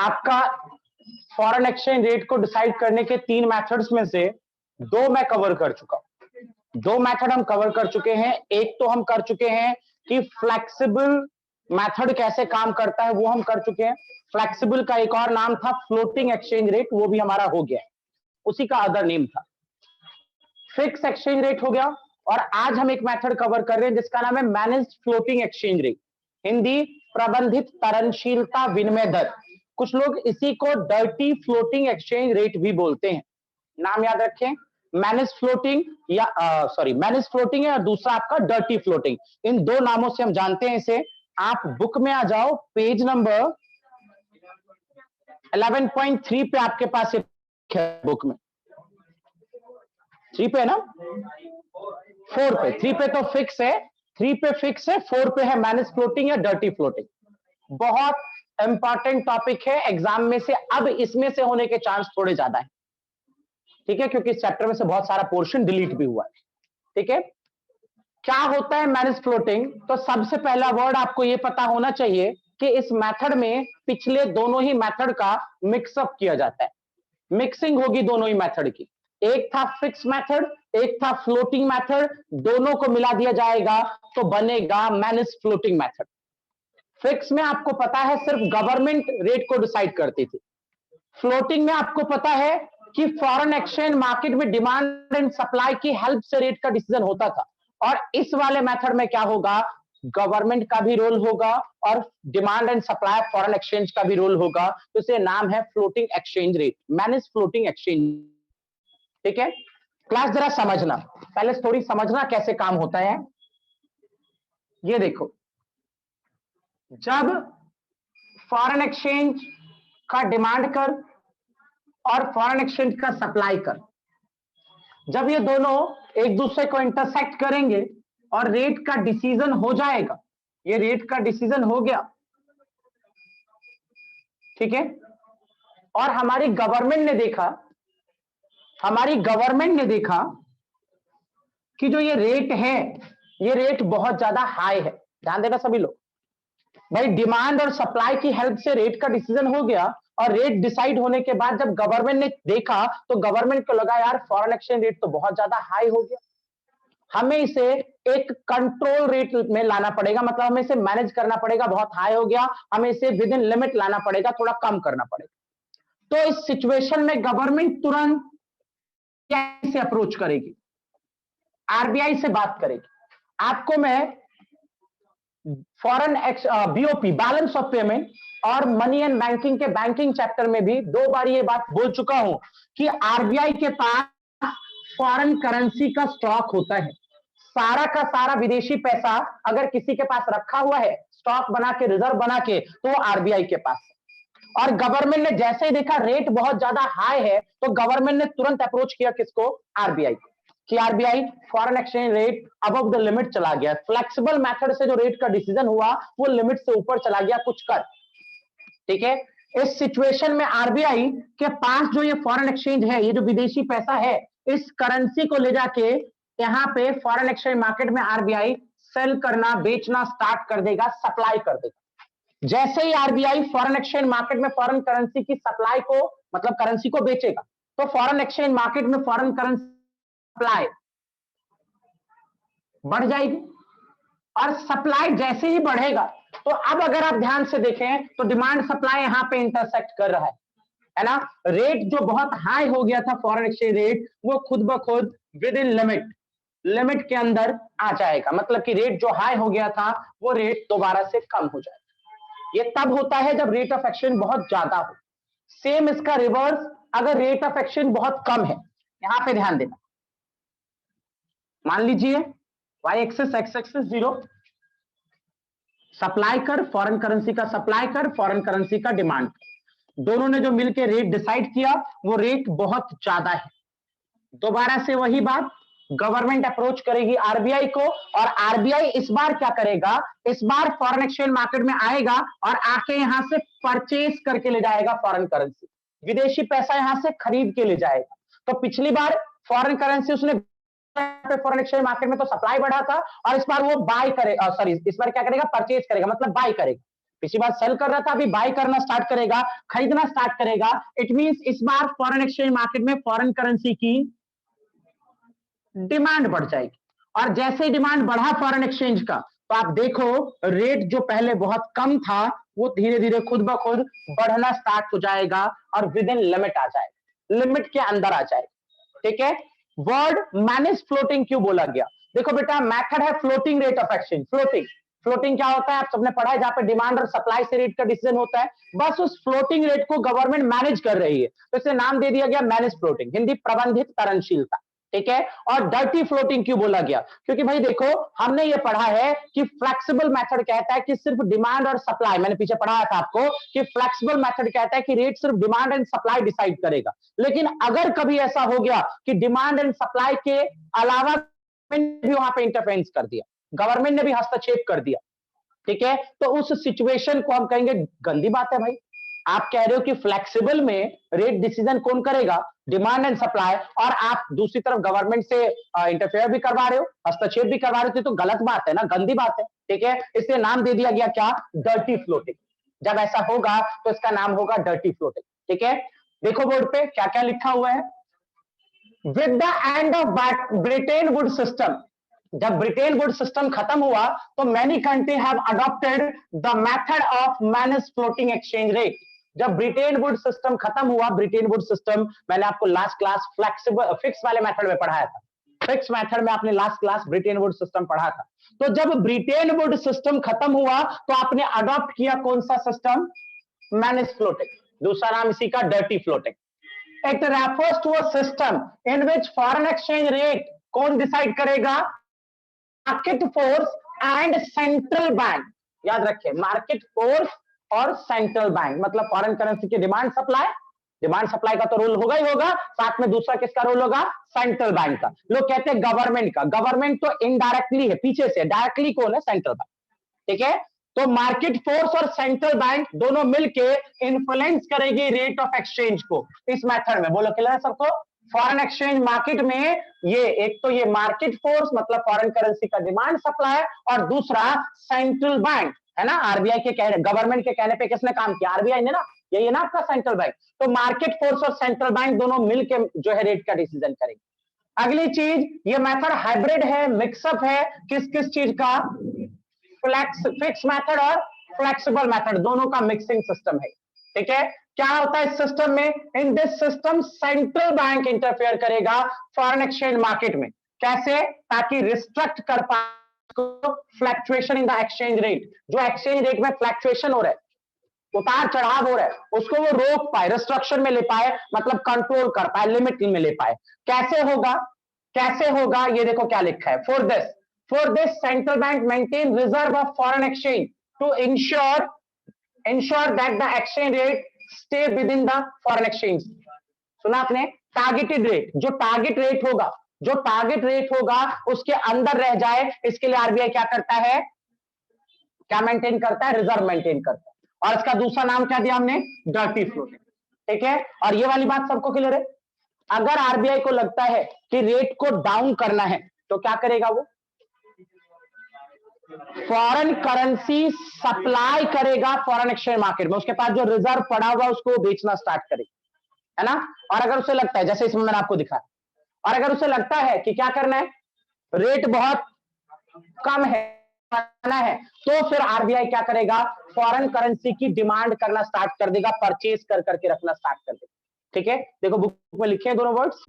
आपका foreign exchange rate को decide करने के 3 मेथड्स में से 2 मैं कवर कर चुका हूं। 2 मेथड हम कवर कर चुके हैं। एक तो हम कर चुके हैं कि फ्लेक्सिबल मेथड कैसे काम करता है, वो हम कर चुके हैं। फ्लेक्सिबल का एक और नाम था फ्लोटिंग एक्सचेंज रेट, वो भी हमारा हो गया, उसी का अदर नेम था। फिक्स एक्सचेंज रेट हो गया, और आज हम एक मेथड कवर कर रहे हैं जिसका नाम है managed floating exchange rate, Hindi प्रबंधित तरलशीलता विनिमय दर। कुछ लोग इसी को डर्टी फ्लोटिंग एक्सचेंज रेट भी बोलते हैं। नाम याद रखें, मैनेज फ्लोटिंग या मैनेज फ्लोटिंग है, और दूसरा आपका डर्टी फ्लोटिंग। इन 2 नामों से हम जानते हैं इसे। आप बुक में आ जाओ, पेज नंबर 11.3 पे आपके पास बुक में 3 पे है ना, 4 पे, 3 पे तो फिक्स है, 3 पे फिक्स है, 4 पे है मैनेज फ्लोटिंग या डर्टी फ्लोटिंग। बहुत इंपॉर्टेंट टॉपिक है एग्जाम में से। अब इसमें से होने के चांस थोड़े ज्यादा है, ठीक है, क्योंकि इस चैप्टर में से बहुत सारा पोर्शन डिलीट भी हुआ है। ठीक है, क्या होता है मैनेज फ्लोटिंग? तो सबसे पहला वर्ड आपको यह पता होना चाहिए कि इस मेथड में पिछले दोनों ही मेथड का मिक्सअप किया जाता है। मिक्सिंग होगी दोनों ही मेथड की। एक था फिक्स मेथड, एक था फ्लोटिंग मेथड, दोनों को मिला दिया जाएगा तो बनेगा मैनेज फ्लोटिंग मेथड। फिक्स में आपको पता है सिर्फ गवर्नमेंट रेट को डिसाइड करती थी। फ्लोटिंग में आपको पता है कि फॉरेन एक्सचेंज मार्केट में डिमांड एंड सप्लाई की हेल्प से रेट का डिसीजन होता था। और इस वाले मेथड में क्या होगा, गवर्नमेंट का भी रोल होगा और demand and supply foreign exchange का भी रोल होगा। तो इसे नाम है floating exchange rate, manage floating exchange. ठीक है, क्लास जरा समझना, पहले थोड़ी समझना कैसे काम होता है। ये देखो, जब फॉरेन एक्सचेंज का डिमांड कर और फॉरेन एक्सचेंज का सप्लाई कर, जब ये दोनों एक दूसरे को इंटरसेक्ट करेंगे और रेट का डिसीजन हो जाएगा, ये रेट का डिसीजन हो गया, ठीक है, और हमारी गवर्नमेंट ने देखा कि जो ये रेट है, ये रेट बहुत ज्यादा हाई है। ध्यान देना सभी लोग, भाई डिमांड और सप्लाई की हेल्प से रेट का डिसीजन हो गया, और रेट डिसाइड होने के बाद जब गवर्नमेंट ने देखा तो गवर्नमेंट को लगा यार फॉरेन एक्सचेंज रेट तो बहुत ज्यादा हाई हो गया, हमें इसे एक कंट्रोल रेट में लाना पड़ेगा, मतलब हमें इसे मैनेज करना पड़ेगा, बहुत हाई हो गया, हमें इसे विद इन लिमिट लाना पड़ेगा, थोड़ा कम करना पड़ेगा। तो इस सिचुएशन में गवर्नमेंट तुरंत कैसे अप्रोच करेगी, आरबीआई से बात करेगी। आपको मैं foreign BOP balance of payment और मनी एंड बैंकिंग के बैंकिंग चैप्टर में भी 2 बार ये बात बोल चुका हूं कि आरबीआई के पास फॉरेन करेंसी का स्टॉक होता है। सारा का सारा विदेशी पैसा अगर किसी के पास रखा हुआ है स्टॉक बना के, रिजर्व बना के, तो आरबीआई के पास है। और गवर्नमेंट ने जैसे ही देखा रेट बहुत ज्यादा हाई है तो गवर्नमेंट ने तुरंत अप्रोच किया किसको, आरबीआई को, कि RBI foreign exchange rate above the limit चला गया, फ्लेक्सिबल मेथड से जो रेट का डिसीजन हुआ वो लिमिट से ऊपर चला गया, कुछ कर। ठीक है, इस सिचुएशन में आरबीआई के पास जो ये फॉरेन एक्सचेंज है, ये जो विदेशी पैसा है, इस करेंसी को ले जाके यहां पे फॉरेन एक्सचेंज मार्केट में आरबीआई सेल करना, बेचना स्टार्ट कर देगा, सप्लाई कर देगा। जैसे ही आरबीआई फॉरेन एक्सचेंज मार्केट में फॉरेन करेंसी की सप्लाई को, मतलब करेंसी को बेचेगा, तो फॉरेन एक्सचेंज मार्केट में फॉरेन करेंसी सप्लाई बढ़ जाएगी। और सप्लाई जैसे ही बढ़ेगा तो अब अगर आप ध्यान से देखें तो डिमांड सप्लाई यहां पे इंटरसेक्ट कर रहा है ना। रेट जो बहुत हाई हो गया था फॉरेन एक्सचेंज रेट, वो खुद ब खुद विद इन लिमिट के अंदर आ जाएगा, मतलब कि रेट जो हाई हो गया था वो रेट दोबारा से कम हो जाएगा। ये तब होता है जब रेट ऑफ एक्सचेंज बहुत ज्यादा हो। सेम इसका रिवर्स अगर रेट ऑफ एक्सचेंज बहुत कम है, यहां पे ध्यान देना, मान लीजिए y axis x axis 0, supply कर फॉरेन करेंसी का, सप्लाई कर फॉरेन करेंसी का डिमांड, दोनों ने जो मिलकर रेट डिसाइड किया वो रेट बहुत ज्यादा है। दोबारा से वही बात, गवर्नमेंट अप्रोच करेगी आरबीआई को, और आरबीआई इस बार क्या करेगा, इस बार फॉरेन एक्सचेंज मार्केट में आएगा और आके यहां से परचेज करके ले जाएगा फॉरेन करेंसी, विदेशी पैसा यहां से खरीद के ले जाएगा। तो पिछली बार फॉरेन करेंसी उसने फॉरेन एक्सचेंज मार्केट में तो सप्लाई बढ़ा था, और इस बार वो बाय करेगा, सॉरी इस बार क्या करेगा, परचेज करेगा, मतलब बाय करेगा। पिछली बार सेल कर रहा था, अभी बाय करना स्टार्ट करेगा, खरीदना स्टार्ट करेगा। इट मींस इस बार फॉरेन एक्सचेंज मार्केट में फॉरेन करेंसी की डिमांड बढ़ जाएगी, और जैसे ही डिमांड बढ़ा फॉरेन एक्सचेंज का, तो आप देखो रेट जो पहले बहुत कम था वो धीरे धीरे खुद ब खुद बढ़ना स्टार्ट हो जाएगा और विद इन लिमिट आ जाएगा, लिमिट के अंदर आ जाएगा। ठीक है, वर्ड मैनेज फ्लोटिंग क्यों बोला गया? देखो बेटा, मेथड है floating rate of exchange. Floating floating क्या होता है आप सबने पढ़ा है, जहां पे डिमांड और सप्लाई से रेट का डिसीजन होता है, बस उस फ्लोटिंग रेट को गवर्नमेंट मैनेज कर रही है, तो इसे नाम दे दिया गया मैनेज फ्लोटिंग, हिंदी प्रबंधित तरलशीलता। ठीक है, और डर्टी फ्लोटिंग क्यों बोला गया? क्योंकि भाई देखो, हमने ये पढ़ा है कि फ्लेक्सिबल मेथड कहता है कि सिर्फ डिमांड और सप्लाई, मैंने पीछे पढ़ाया था आपको कि फ्लेक्सिबल मेथड कहता है कि रेट सिर्फ डिमांड एंड सप्लाई डिसाइड करेगा, लेकिन अगर कभी ऐसा हो गया कि डिमांड एंड सप्लाई के अलावा भी वहां पे इंटरफेरेंस कर दिया, गवर्नमेंट ने भी हस्तक्षेप कर दिया, ठीक है, तो उस सिचुएशन को हम कहेंगे गंदी बात है भाई। आप कह रहे हो कि फ्लेक्सिबल में रेट डिसीजन कौन करेगा? डिमांड एंड सप्लाई, और आप दूसरी तरफ गवर्नमेंट से इंटरफेयर भी करवा रहे हो, हस्तक्षेप भी करवा रहे हो, तो गलत बात है ना, गंदी बात है। ठीक है, इसलिए नाम दे दिया गया क्या? Dirty floating. जब ऐसा होगा तो इसका नाम होगा डर्टी फ्लोटिंग। ठीक है, देखो बोर्ड पे क्या क्या लिखा हुआ है। With the end of Britain would system, जब ब्रिटेन वुड सिस्टम खत्म हुआ तो many country have adopted the method of manage floating exchange rate. जब ब्रिटेन वुड सिस्टम खत्म हुआ, ब्रिटेन वुड सिस्टम मैंने आपको लास्ट क्लास फ्लेक्सिबल फिक्स वाले मेथड में पढ़ाया था, फिक्स मेथड में आपने last class Britain would system पढ़ा था। तो जब ब्रिटेन वुड सिस्टम खत्म हुआ तो आपने अडॉप्ट किया कौन सा सिस्टम? Manage floating. दूसरा नाम इसी का dirty floating. It refers to a system in which foreign exchange rate कौन डिसाइड करेगा? Market force and central bank. याद रखिए, मार्केट फोर्स और सेंट्रल बैंक, मतलब फॉरेन करेंसी की डिमांड सप्लाई, डिमांड सप्लाई का तो रोल होगा ही होगा, साथ में दूसरा किसका रोल होगा? सेंट्रल बैंक का। लोग कहते हैं गवर्नमेंट का, गवर्नमेंट तो इनडायरेक्टली है, पीछे से, डायरेक्टली कौन है? Central bank. ठीक है, तो मार्केट फोर्स और सेंट्रल बैंक दोनों मिलके इन्फ्लुएंस करेगी रेट ऑफ एक्सचेंज को इस मेथड में। बोलो क्लियर है सबको? फॉरेन एक्सचेंज मार्केट में ये एक तो ये मार्केट फोर्स मतलब फॉरेन करेंसी का डिमांड सप्लाई, और दूसरा सेंट्रल बैंक है ना, आरबीआई के कहने, गवर्नमेंट के कहने पे किसने काम किया? आरबीआई ने ना, यही है ना आपका सेंट्रल बैंक। तो मार्केट फोर्स और सेंट्रल बैंक दोनों मिलकर जो है रेट का डिसीजन करेंगे। अगली चीज, ये मेथड हाइब्रिड है, मिक्सअप है, किस किस चीज का? फिक्स मेथड और फ्लेक्सिबल मेथड, दोनों का मिक्सिंग सिस्टम है। ठीक है, क्या होता है इस सिस्टम में? In this system central bank interfere करेगा फॉरेन एक्सचेंज मार्केट में। कैसे? ताकि रिस्ट्रिक्ट कर पाए fluctuation in the exchange rate, जो एक्सचेंज रेट में फ्लक्चुएशन हो रहा है, उतार चढ़ाव हो रहा है, उसको वो रोक पाए, रिस्ट्रक्शन में ले पाए, मतलब कंट्रोल कर पाए, लिमिट में ले पाए। कैसे होगा? कैसे होगा ये देखो क्या लिखा है। For this central bank maintain reserve of foreign exchange to ensure that the exchange rate stay within the foreign exchange। सुना आपने? टारगेटेड रेट, जो टारगेट रेट होगा, जो टारगेट रेट होगा उसके अंदर रह जाए, इसके लिए आरबीआई क्या करता है? क्या मेंटेन करता है? रिजर्व मेंटेन करता है। और इसका दूसरा नाम क्या दिया हमने? Dirty floating. ठीक है, और ये वाली बात सबको क्लियर है? अगर आरबीआई को लगता है कि रेट को डाउन करना है तो क्या करेगा? वो फॉरेन करेंसी सप्लाई करेगा फॉरेन एक्सचेंज मार्केट में, उसके पास जो रिजर्व पड़ा हुआ उसको बेचना स्टार्ट करेगा, है ना। और अगर उसे लगता है, जैसे इसमें मैंने आपको दिखाया, और अगर उसे लगता है कि क्या करना है, रेट बहुत कम है, तो फिर आरबीआई क्या करेगा? फॉरेन करेंसी की डिमांड करना स्टार्ट कर देगा, परचेज कर करके रखना स्टार्ट कर देगा। ठीक है, देखो बुक में लिखे हैं दोनों वर्ड्स।